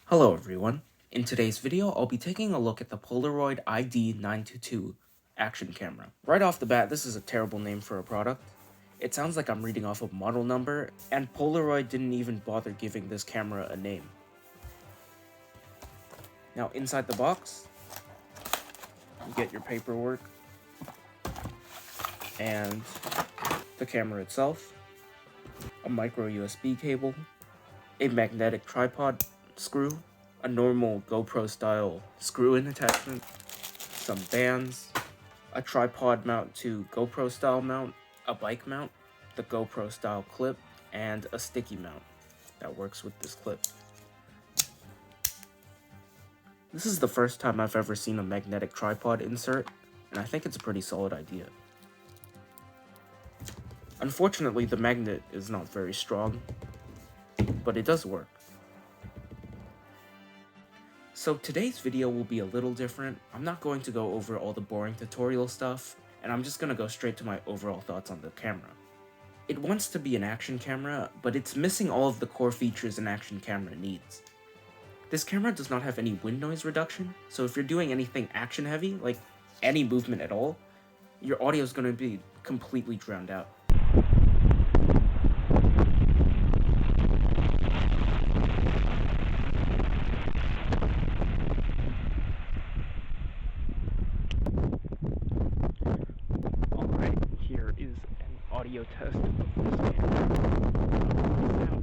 Hello everyone. In today's video, I'll be taking a look at the Polaroid iD922 action camera. Right off the bat, this is a terrible name for a product. It sounds like I'm reading off a model number, and Polaroid didn't even bother giving this camera a name. Now inside the box, you get your paperwork, and the camera itself, a micro USB cable, a magnetic tripod screw, a normal GoPro style screw-in attachment, some bands, a tripod mount to GoPro style mount, a bike mount, the GoPro style clip, and a sticky mount that works with this clip. This is the first time I've ever seen a magnetic tripod insert, and I think it's a pretty solid idea. Unfortunately, the magnet is not very strong, but it does work. So today's video will be a little different. I'm not going to go over all the boring tutorial stuff, and I'm just going to go straight to my overall thoughts on the camera. It wants to be an action camera, but it's missing all of the core features an action camera needs. This camera does not have any wind noise reduction, so if you're doing anything action heavy, like any movement at all, your audio is going to be completely drowned out. Alright, here is an audio test of this camera.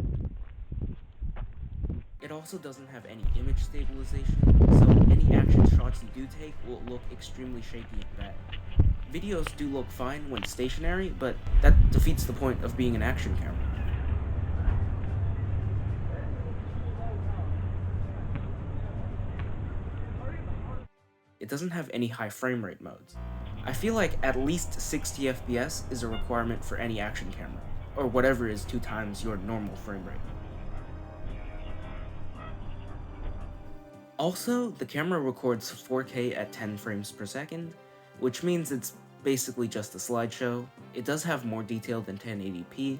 It also doesn't have any image stabilization, so any action shots you do take will look extremely shaky and bad. Videos do look fine when stationary, but that defeats the point of being an action camera. It doesn't have any high frame rate modes. I feel like at least 60 FPS is a requirement for any action camera, or whatever is 2 times your normal frame rate. Also, the camera records 4K at 10 frames per second, which means it's basically just a slideshow. It does have more detail than 1080p,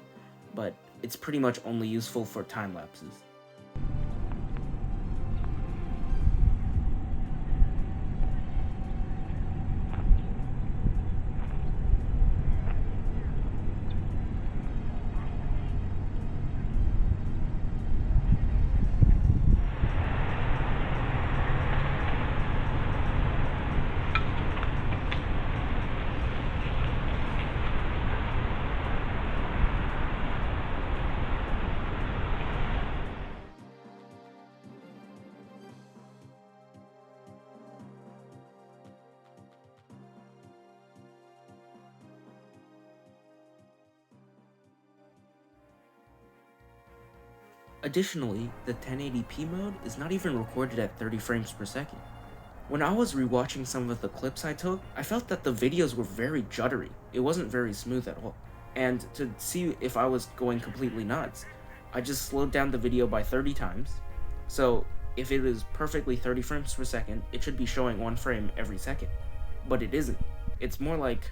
but it's pretty much only useful for time lapses. Additionally, the 1080p mode is not even recorded at 30 frames per second. When I was rewatching some of the clips I took, I felt that the videos were very juddery. It wasn't very smooth at all. And to see if I was going completely nuts, I just slowed down the video by 30 times. So if it is perfectly 30 frames per second, it should be showing 1 frame every second. But it isn't. It's more like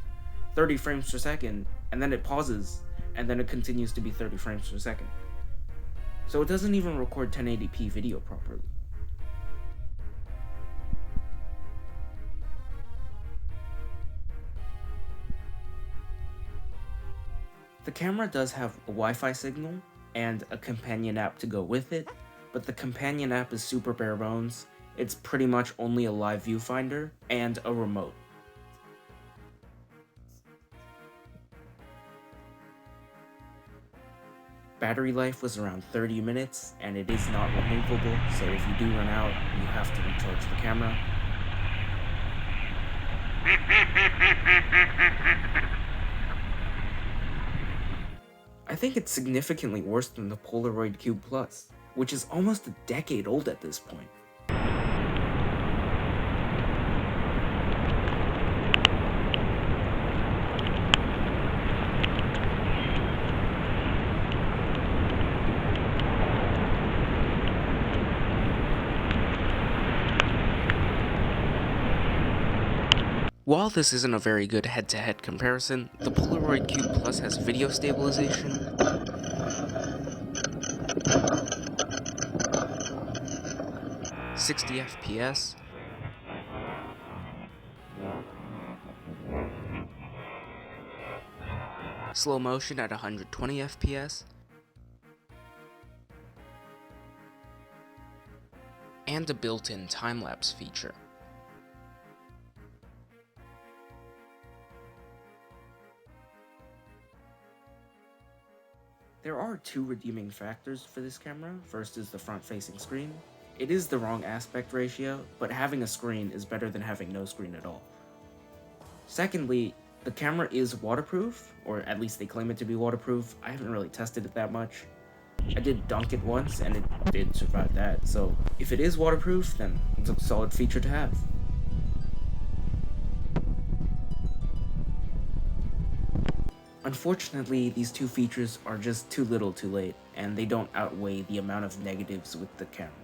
30 frames per second, and then it pauses, and then it continues to be 30 frames per second. So it doesn't even record 1080p video properly. The camera does have a Wi-Fi signal and a companion app to go with it, but the companion app is super bare bones. It's pretty much only a live viewfinder and a remote. Battery life was around 30 minutes, and it is not removable, so if you do run out, you have to recharge the camera. I think it's significantly worse than the Polaroid CUBE Plus, which is almost a decade old at this point. While this isn't a very good head-to-head comparison, the Polaroid CUBE Plus has video stabilization, 60 FPS, slow motion at 120 FPS, and a built-in time-lapse feature. There are two redeeming factors for this camera. First is the front-facing screen. It is the wrong aspect ratio, but having a screen is better than having no screen at all. Secondly, the camera is waterproof, or at least they claim it to be waterproof. I haven't really tested it that much. I did dunk it once, and it did survive that, so if it is waterproof, then it's a solid feature to have. Unfortunately, these two features are just too little too late, and they don't outweigh the amount of negatives with the camera.